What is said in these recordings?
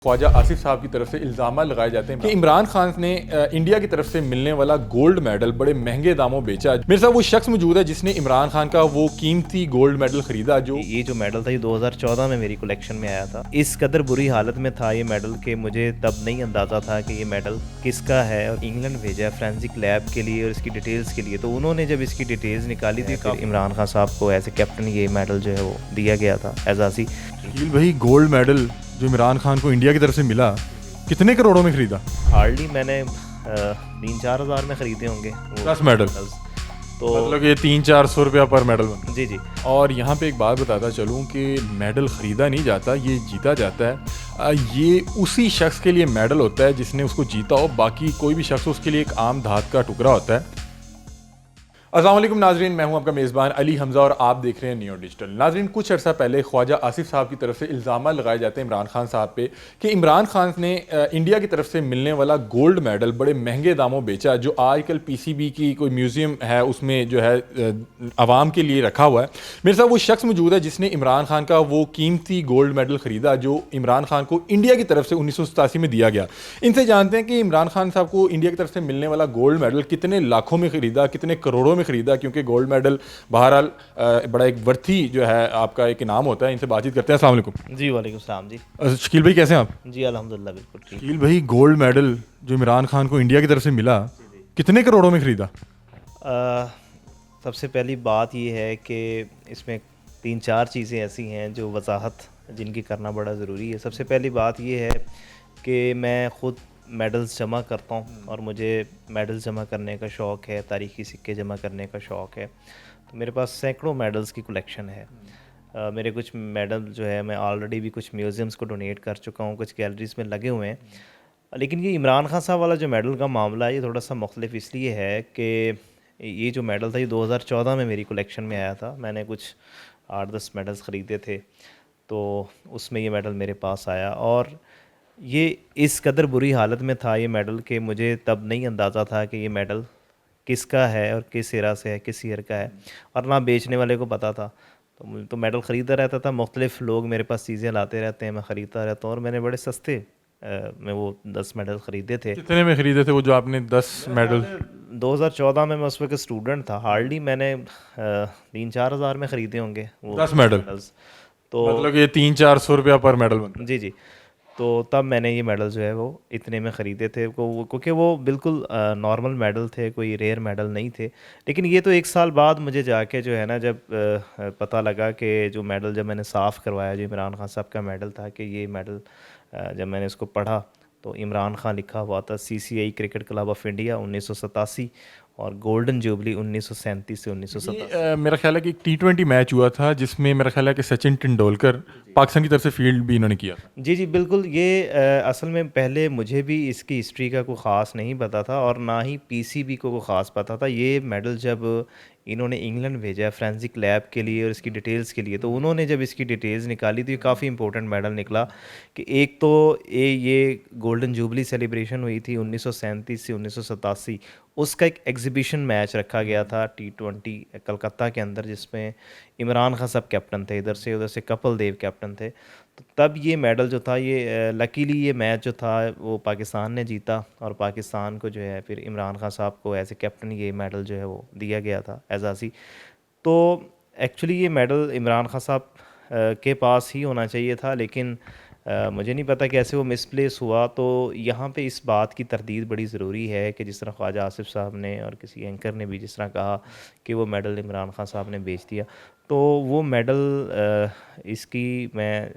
ख्वाजा आसिफ साहब की तरफ से इल्ज़ाम लगाए जाते हैं कि इमरान खान ने इंडिया की तरफ से मिलने वाला गोल्ड मेडल बड़े महंगे दामों बेचा। मेरे साथ वो शख्स मौजूद है जिसने इमरान खान का वो कीमती गोल्ड मेडल खरीदा। ये जो मेडल था ये 2014 में मेरी कलेक्शन में आया था। इस कदर बुरी हालत में था ये मेडल कि मुझे तब नहीं अंदाज़ा था कि ये मेडल किसका है, और इंग्लैंड भेजा है फोरेंसिक लैब के लिए और इसकी डिटेल्स के लिए। तो उन्होंने जब इसकी डिटेल्स निकाली थी तो इमरान खान साहब को एज ए कैप्टन ये मेडल जो है वो दिया गया था एजाज़ी। भाई गोल्ड मेडल जो इमरान खान को इंडिया की तरफ से मिला, कितने करोड़ों में खरीदा? हार्डली मैंने 3-4 हज़ार में ख़रीदे होंगे 10 मेडल। तो मतलब ये 300-400 रुपया पर मेडल बनता। जी। और यहाँ पे एक बात बताता चलूँ कि मेडल ख़रीदा नहीं जाता, ये जीता जाता है। ये उसी शख्स के लिए मेडल होता है जिसने उसको जीता हो, बाकी कोई भी शख्स उसके लिए एक आम धात का टुकड़ा होता है। अस्सलाम वालेकुम नाजरीन, मैं हूं आपका मेज़बान अली हमज़ा और आप देख रहे हैं नियो डिजिटल। नाजरीन, कुछ अर्सा पहले ख्वाजा आसिफ साहब की तरफ से इल्ज़ाम लगाए जाते हैं इमरान खान साहब पे कि इमरान खान ने इंडिया की तरफ से मिलने वाला गोल्ड मेडल बड़े महंगे दामों बेचा, जो आजकल पीसीबी की कोई म्यूज़ियम है उसमें जो है आवाम के लिए रखा हुआ है। मेरे साथ वो शख्स मौजूद है जिसने इमरान खान का वो कीमती गोल्ड मेडल ख़रीदा जो इमरान खान को इंडिया की तरफ से 1987 में दिया गया। इनसे जानते हैं कि इमरान खान साहब को इंडिया की तरफ से मिलने वाला गोल्ड मेडल कितने लाखों में ख़रीदा, कितने करोड़ों में खरीदा, क्योंकि गोल्ड मेडल बहरहाल बड़ा एक वर्थी जो है आपका एक इनाम होता है। इनसे बातचीत करते हैं। अस्सलाम वालेकुम। जी वालेकुम सलाम जी। शकील भाई कैसे हैं आप? जी अल्हम्दुलिल्लाह बिल्कुल ठीक। शकील भाई, गोल्ड मेडल जो इमरान खान को इंडिया की तरफ से मिला, कितने करोड़ों में खरीदा? सबसे पहली बात ये है कि इसमें 3-4 चीज़ें ऐसी हैं जो वजाहत जिनकी करना बड़ा ज़रूरी है। सबसे पहली बात ये है कि मैं ख़ुद मेडल्स जमा करता हूँ और मुझे मेडल्स जमा करने का शौक़ है, तारीख़ी सिक्के जमा करने का शौक़ है। तो मेरे पास सैकड़ों मेडल्स की कलेक्शन है। मेरे कुछ मेडल जो है मैं ऑलरेडी भी कुछ म्यूज़ियम्स को डोनेट कर चुका हूँ, कुछ गैलरीज़ में लगे हुए हैं। लेकिन ये इमरान खान साहब वाला जो मेडल का मामला है ये थोड़ा सा मुख्तलिफ इसलिए है कि ये जो मेडल था ये 2014 में मेरी कलेक्शन में आया था। मैंने कुछ 8-10 मेडल्स ख़रीदे थे, तो उसमें ये मेडल मेरे पास आया और ये इस कदर बुरी हालत में था ये मेडल कि मुझे तब नहीं अंदाज़ा था कि ये मेडल किसका है और किस एरा से है, किस ईयर का है, और ना बेचने वाले को पता था। तो मुझे तो मेडल ख़रीदता रहता था, मुख्तलिफ़ लोग मेरे पास चीज़ें लाते रहते हैं, मैं ख़रीदता रहता हूँ और मैंने बड़े सस्ते में वो 10 मेडल ख़रीदे थे। कितने में खरीदे थे वो जो आपने 10 मेडल? 2014 में मैं उस वक्त स्टूडेंट था। हार्डली मैंने 3-4 हज़ार में ख़रीदे होंगे वो 10 मेडल। तो मतलब ये 300-400 रुपया पर मेडल बनता। जी। तो तब मैंने ये मेडल जो है वो इतने में ख़रीदे थे क्योंकि वो बिल्कुल नॉर्मल मेडल थे, कोई रेयर मेडल नहीं थे। लेकिन ये तो 1 साल बाद मुझे जाके जो है ना, जब पता लगा कि जो मेडल जब मैंने साफ़ करवाया जो इमरान खान साहब का मेडल था, कि ये मेडल जब मैंने इसको पढ़ा तो इमरान खान लिखा हुआ था, CCI cricket club of India 1987 और गोल्डन जुबली 1937 से 1987। मेरा ख्याल है कि एक T20 मैच हुआ था जिसमें मेरा ख्याल है कि सचिन तेंदुलकर पाकिस्तान की तरफ से फील्ड भी इन्होंने किया। जी बिल्कुल। ये असल में पहले मुझे भी इसकी हिस्ट्री का कोई ख़ास नहीं पता था और ना ही PCB को कोई ख़ास पता था। ये मेडल जब इन्होंने इंग्लैंड भेजा है फोरेंसिक लैब के लिए और इसकी डिटेल्स के लिए, तो उन्होंने जब इसकी डिटेल्स निकाली तो ये काफ़ी इंपॉर्टेंट मेडल निकला। कि एक तो ये गोल्डन जुबली सेलिब्रेशन हुई थी 1937 से 1987, उसका एक एग्ज़िबिशन मैच रखा गया था T20 कलकत्ता के अंदर, जिसमें इमरान खान साहब कैप्टन थे, इधर से उधर से कपिल देव कैप्टन थे। तो तब ये मेडल जो था ये लकीली ये मैच जो था वो पाकिस्तान ने जीता और पाकिस्तान को जो है फिर इमरान खान साहब को एज ए कैप्टन ये मेडल जो है वो दिया गया था एजाज़ी। तो एक्चुअली ये मेडल इमरान खान साहब के पास ही होना चाहिए था, लेकिन मुझे नहीं पता कैसे वो मिसप्लेस हुआ। तो यहाँ पे इस बात की तरदीद बड़ी ज़रूरी है कि जिस तरह ख्वाजा आसिफ साहब ने और किसी एंकर ने भी जिस तरह कहा कि वो मेडल इमरान खान साहब ने बेच दिया, तो वो मेडल इसकी मैं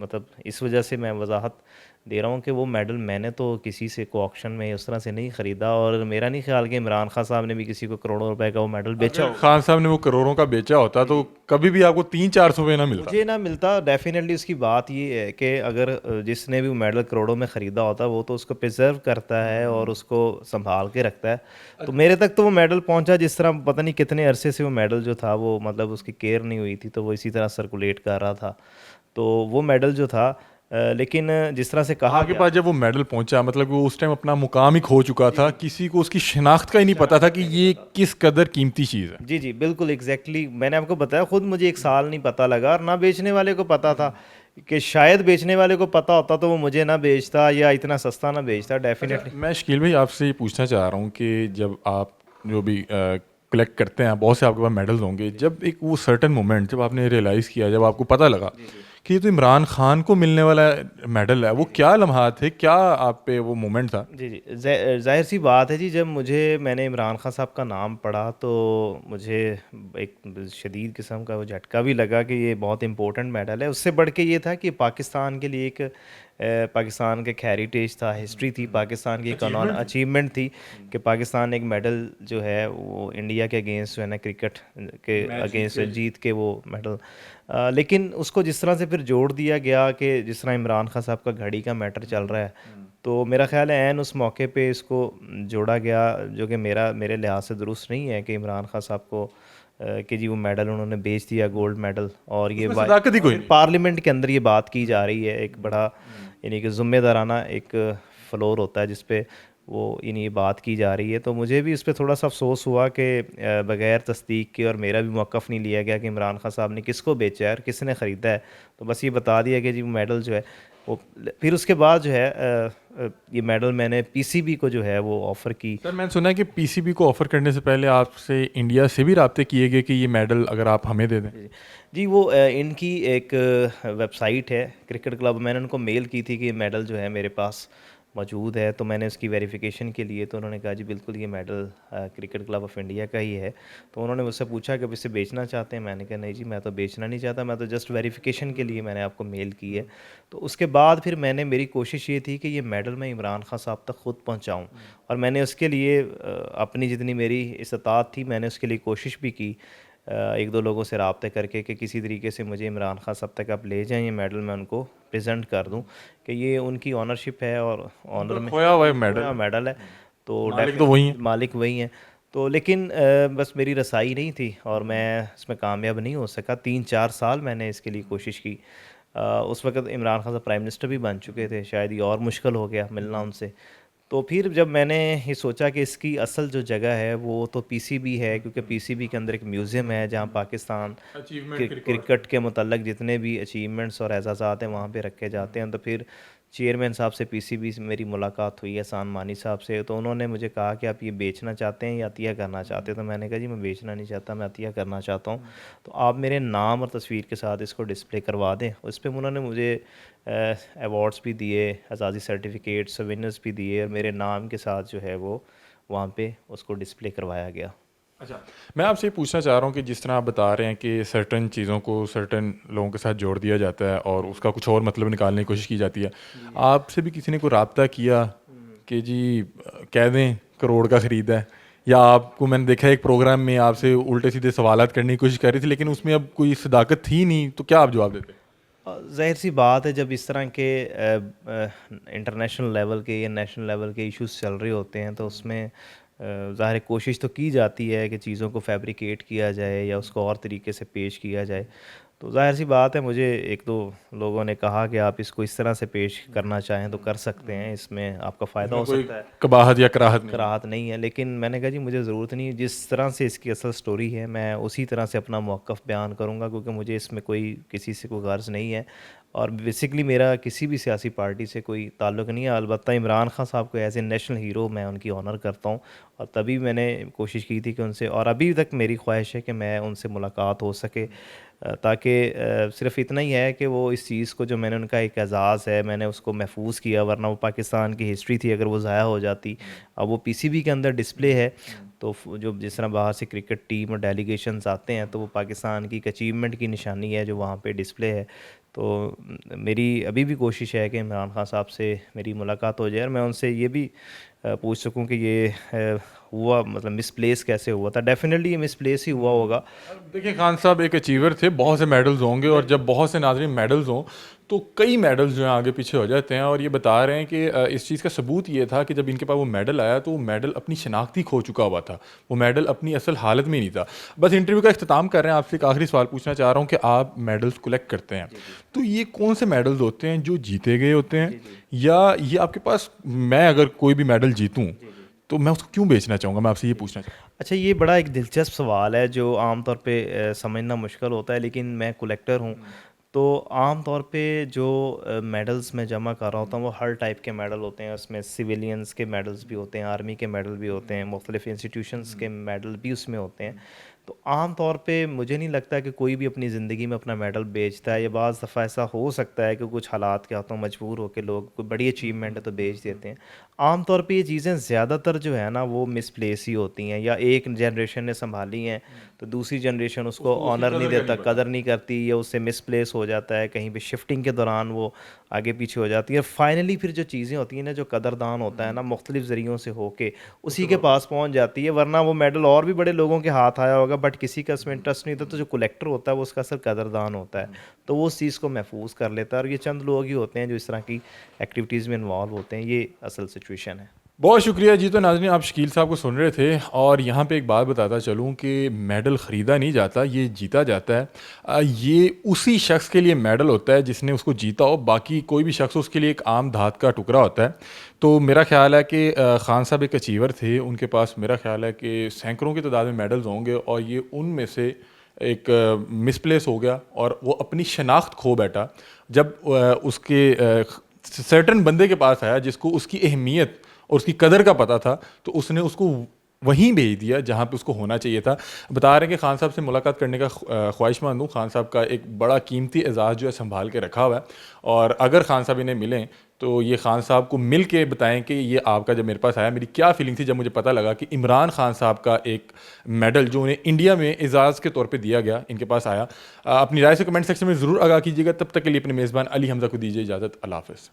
मतलब इस वजह से मैं वजाहत दे रहा हूँ कि वो मेडल मैंने तो किसी से को ऑक्शन में उस तरह से नहीं ख़रीदा, और मेरा नहीं ख्याल कि इमरान खान साहब ने भी किसी को करोड़ों रुपए का वो मेडल बेचा हो। खान साहब ने वो करोड़ों का बेचा होता तो कभी भी आपको 300-400 रुपये ना मिलता। मुझे ना मिलता। डेफिनेटली उसकी बात ये है कि अगर जिसने भी वो मेडल करोड़ों में ख़रीदा होता वो तो उसको प्रिजर्व करता है और उसको संभाल के रखता है। तो मेरे तक तो वो मेडल पहुंचा जिस तरह पता नहीं कितने अरसे से वो मेडल जो था वो मतलब उसकी केयर नहीं हुई थी, तो वो इसी तरह सर्कुलेट कर रहा था। तो वो मेडल जो था लेकिन जिस तरह से कहा आपके पास जब वो मेडल पहुंचा, मतलब वो उस टाइम अपना मुकाम ही खो चुका था, किसी को उसकी शिनाख्त का ही नहीं पता था कि ये किस कदर कीमती चीज़ है। जी बिल्कुल एग्जैक्टली। मैंने आपको बताया खुद मुझे 1 साल नहीं पता लगा और ना बेचने वाले को पता था, कि शायद बेचने वाले को पता होता तो वो मुझे ना बेचता या इतना सस्ता ना बेचता अच्छा, डेफिनेटली। मैं शकील भाई आपसे ये पूछना चाह रहा हूँ कि जब आप जो भी कलेक्ट करते हैं, बहुत से आपके पास मेडल्स होंगे, जब एक वो सर्टेन मोमेंट जब आपने रियलाइज़ किया, जब आपको पता लगा कि ये तो इमरान खान को मिलने वाला मेडल है, वो क्या लम्हात थे, क्या आप पे वो मोमेंट था? जी, जी। ज़ाहिर सी बात है जी, जब मैंने इमरान खान साहब का नाम पढ़ा तो मुझे एक शदीद किस्म का वो झटका भी लगा कि ये बहुत इम्पोर्टेंट मेडल है। उससे बढ़ के ये था कि पाकिस्तान के लिए एक पाकिस्तान का एक हेरिटेज था, हिस्ट्री थी, पाकिस्तान की एक अचीवमेंट थी। अचीवमेंट थी कि पाकिस्तान ने एक मेडल जो है वो इंडिया के अगेंस्ट जो है ना क्रिकेट के मैच जीत अगेंस्ट के। जीत के वो मेडल। लेकिन उसको जिस तरह से फिर जोड़ दिया गया कि जिस तरह इमरान खान साहब का घड़ी का मैटर चल रहा है, तो मेरा ख़्याल है ऐन उस मौके पे इसको जोड़ा गया, जो कि मेरे लिहाज से दुरुस्त नहीं है कि इमरान खान साहब को कि जी वो मेडल उन्होंने बेच दिया, गोल्ड मेडल। और ये उसमें सदाकत ही कोई फिर नहीं। पार्लियामेंट के अंदर ये बात की जा रही है, एक बड़ा यानी कि ज़िम्मेदाराना एक फ्लोर होता है जिस पे वो यानी ये बात की जा रही है। तो मुझे भी इस पे थोड़ा सा अफसोस हुआ कि बगैर तस्दीक के और मेरा भी मौक़िफ़ नहीं लिया गया कि इमरान खान साहब ने किसको बेचा है और किसने ख़रीदा है। तो बस ये बता दिया कि जी वो मेडल जो है वो, फिर उसके बाद जो है ये मेडल मैंने पीसीबी को जो है वो ऑफ़र की। सर, मैंने सुना है कि पीसीबी को ऑफ़र करने से पहले आपसे इंडिया से भी राब्ते किए गए कि ये मेडल अगर आप हमें दे दें। जी, जी। वो इनकी एक वेबसाइट है क्रिकेट क्लब, मैंने उनको मेल की थी कि ये मेडल जो है मेरे पास मौजूद है, तो मैंने उसकी वेरिफिकेशन के लिए, तो उन्होंने कहा जी बिल्कुल ये medal cricket club of India का ही है। तो उन्होंने मुझसे पूछा कि आप इसे बेचना चाहते हैं? मैंने कहा नहीं जी, मैं तो बेचना नहीं चाहता, मैं तो जस्ट वेरिफिकेशन के लिए मैंने आपको मेल की है। तो उसके बाद फिर मेरी कोशिश ये थी कि ये मेडल मैं इमरान खान साहब तक खुद पहुँचाऊँ, और मैंने उसके लिए अपनी जितनी मेरी इस्तात थी मैंने उसके लिए कोशिश भी की, एक दो लोगों से रब्ते करके कि किसी तरीके से मुझे इमरान खान साहब तक आप ले जाएँ, ये मेडल मैं उनको प्रेज़ेंट कर दूँ कि ये उनकी ओनरशिप है और उनका ऑनर में खोया हुआ मेडल खोया है, मेडल है। तो मालिक तो वही डेफिनेटली हैं। मालिक वही हैं। तो लेकिन बस मेरी रसाई नहीं थी और मैं इसमें कामयाब नहीं हो सका। 3-4 साल मैंने इसके लिए कोशिश की। उस वक़्त इमरान खान साहब प्राइम मिनिस्टर भी बन चुके थे, शायद ये और मुश्किल हो गया मिलना उनसे। तो फिर जब मैंने ये सोचा कि इसकी असल जो जगह है वो तो पीसीबी है, क्योंकि पीसीबी के अंदर एक म्यूज़ियम है जहाँ पाकिस्तान अचीवमेंट की रिकॉर्ड। क्रिकेट के मुतल्लक जितने भी अचीवमेंट्स और एजाज़ात हैं वहाँ पे रखे जाते हैं। तो फिर चेयरमैन साहब से पीसीबी से मेरी मुलाकात हुई, एहसान मानी साहब से, तो उन्होंने मुझे कहा कि आप ये बेचना चाहते हैं या अतिया करना चाहते हैं? तो मैंने कहा जी मैं बेचना नहीं चाहता, मैं अतिया करना चाहता हूँ। तो आप मेरे नाम और तस्वीर के साथ इसको डिस्प्ले करवा दें। उस पे उन्होंने मुझे अवार्ड्स भी दिए, एजाज़ी सर्टिफिकेट, सोवेनिर्स भी दिए, और मेरे नाम के साथ जो है वो वहाँ पे उसको डिस्प्ले करवाया गया। अच्छा, मैं आपसे ये पूछना चाह रहा हूँ कि जिस तरह आप बता रहे हैं कि सर्टेन चीज़ों को सर्टेन लोगों के साथ जोड़ दिया जाता है और उसका कुछ और मतलब निकालने की कोशिश की जाती है। आपसे भी किसी ने कोई राब्ता किया कि जी कह दें करोड़ का ख़रीदा है, या आपको मैंने देखा है एक प्रोग्राम में आपसे उल्टे सीधे सवालात करने की कोशिश कर रही थी लेकिन उसमें अब कोई सदाकत थी नहीं, तो क्या आप जवाब देते? ज़ाहिर-सी बात है जब इस तरह के इंटरनेशनल लेवल के या नेशनल लेवल के इश्यूज़ चल रहे होते हैं तो उसमें ज़ाहिर है कोशिश तो की जाती है कि चीज़ों को फैब्रिकेट किया जाए या उसको और तरीके से पेश किया जाए। तो ज़ाहिर-सी बात है, मुझे 1-2 लोगों ने कहा कि आप इसको इस तरह से पेश करना चाहें तो कर सकते हैं, इसमें आपका फ़ायदा इसमें हो कोई सकता है। कबाहत या कराहत नहीं है। कराहत नहीं है, लेकिन मैंने कहा जी मुझे ज़रूरत नहीं है, जिस तरह से इसकी असल स्टोरी है मैं उसी तरह से अपना मौक़िफ़ बयान करूँगा, क्योंकि मुझे इसमें कोई किसी से कोई गर्ज़ नहीं है और बेसिकली मेरा किसी भी सियासी पार्टी से कोई ताल्लुक़ नहीं है। अलबत्ता इमरान खान साहब को एज़ ए नेशनल हीरो मैं उनकी ऑनर करता हूँ और तभी मैंने कोशिश की थी कि उनसे, और अभी तक मेरी ख्वाहिश है कि मैं उनसे मुलाकात हो सके, ताकि सिर्फ़ इतना ही है कि वो इस चीज़ को, जो मैंने उनका एक एज़ाज़ है मैंने उसको महफूज़ किया, वरना वो पाकिस्तान की हिस्ट्री थी अगर वो ज़ाया हो जाती। अब वो पीसीबी के अंदर डिस्प्ले है, तो जो जिस तरह बाहर से क्रिकेट टीम और डेलीगेशंस आते हैं तो वो पाकिस्तान की एक अचीवमेंट की निशानी है जो वहाँ पे डिस्प्ले है। तो मेरी अभी भी कोशिश है कि इमरान खान साहब से मेरी मुलाकात हो जाए और मैं उनसे ये भी पूछ सकूं कि ये हुआ, मतलब मिसप्लेस कैसे हुआ था। डेफिनेटली ये मिसप्लेस ही हुआ होगा। अब देखिए खान साहब एक अचीवर थे, बहुत से मेडल्स होंगे और जब बहुत से नाज़रीन मेडल्स हों तो कई मेडल्स जो हैं आगे पीछे हो जाते हैं, और ये बता रहे हैं कि इस चीज़ का सबूत ये था कि जब इनके पास वो मेडल आया तो वो मेडल अपनी शनाख्त ही खो चुका हुआ था, वो मेडल अपनी असल हालत में ही नहीं था। बस इंटरव्यू का इख्तिताम कर रहे हैं, आपसे एक आखिरी सवाल पूछना चाह रहा हूँ कि आप मेडल्स कलेक्ट करते हैं, तो ये कौन से मेडल्स होते हैं जो जीते गए होते हैं, या ये आपके पास, मैं अगर कोई भी मेडल जीतूँ तो मैं उसको क्यों बेचना चाहूँगा, मैं आपसे ये पूछना चाहूँगा। अच्छा, ये बड़ा एक दिलचस्प सवाल है जो आम तौर पे समझना मुश्किल होता है, लेकिन मैं कलेक्टर हूँ तो आम तौर पे जो मेडल्स मैं जमा कर रहा होता हूँ वो हर टाइप के मेडल होते हैं। उसमें सिविलियंस के मेडल्स भी होते हैं, आर्मी के मेडल भी होते हैं, मुख्तलिफ़ इंस्टीट्यूशंस के मेडल भी उसमें होते हैं। तो आम तौर पे मुझे नहीं लगता कि कोई भी अपनी ज़िंदगी में अपना मेडल बेचता है। या बाज़ दफ़ा ऐसा हो सकता है कि कुछ हालात के हाथों मजबूर होकर लोग कोई बड़ी अचीवमेंट है तो बेच देते हैं। आम तौर पे ये चीज़ें ज़्यादातर जो है ना वो मिसप्लेस ही होती हैं, या एक जनरेशन ने संभाली हैं तो दूसरी जनरेशन उसको उसको उसकी ऑनर नहीं कदर का देता, नहीं पता। कदर नहीं करती, या उससे मिसप्लेस हो जाता है, कहीं पे शिफ्टिंग के दौरान वो आगे पीछे हो जाती है। फाइनली फिर जो चीज़ें होती हैं ना, जो कदरदान होता है हुँ, ना, मुख्तलिफ ज़रियों से होके उसके उसी के पास पास पहुँचता है। पहुंच जाती है। वरना वो मेडल और भी बड़े लोगों के हाथ आया होगा, बट किसी का उसमें इंटरेस्ट नहीं था, तो जो कलेक्टर होता है वो उसका सिर्फ कदरदान होता है। हुँ। तो वो उस चीज़ को महफूज कर लेता है, और ये चंद लोग ही होते हैं जो इस तरह की एक्टिविटीज़ में इन्वॉल्व होते हैं। ये असल सिचुएशन है। बहुत शुक्रिया जी। तो नाज़रीन, आप शकील साहब को सुन रहे थे, और यहाँ पे एक बात बताता चलूँ कि मेडल ख़रीदा नहीं जाता, ये जीता जाता है। ये उसी शख्स के लिए मेडल होता है जिसने उसको जीता हो, बाकी कोई भी शख्स उसके लिए एक आम धात का टुकड़ा होता है। तो मेरा ख़्याल है कि ख़ान साहब एक अचीवर थे, उनके पास मेरा ख़्याल है कि सैकड़ों की तादाद में मेडल्स होंगे, और ये उनमें से एक मिसप्लेस हो गया और वो अपनी शनाख्त खो बैठा। जब उसके सर्टन बंदे के पास आया जिसको उसकी अहमियत और उसकी कदर का पता था, तो उसने उसको वहीं भेज दिया जहाँ पे उसको होना चाहिए था। बता रहे हैं कि खान साहब से मुलाकात करने का ख्वाहिशमंद हूँ। खान साहब का एक बड़ा कीमती एजाज़ जो है संभाल के रखा हुआ है, और अगर खान साहब इन्हें मिलें तो ये खान साहब को मिल के बताएं कि ये आपका जब मेरे पास आया मेरी क्या फीलिंग थी जब मुझे पता लगा कि इमरान खान साहब का एक मेडल जो उन्हें इंडिया में एजाज़ के तौर पे दिया गया इनके पास आया। अपनी राय से कमेंट सेक्शन में ज़रूर आगाह कीजिएगा। तब तक के लिए अपने मेज़बान अली हमज़ा को दीजिए इजाज़त। अल्लाह हाफ़िज़।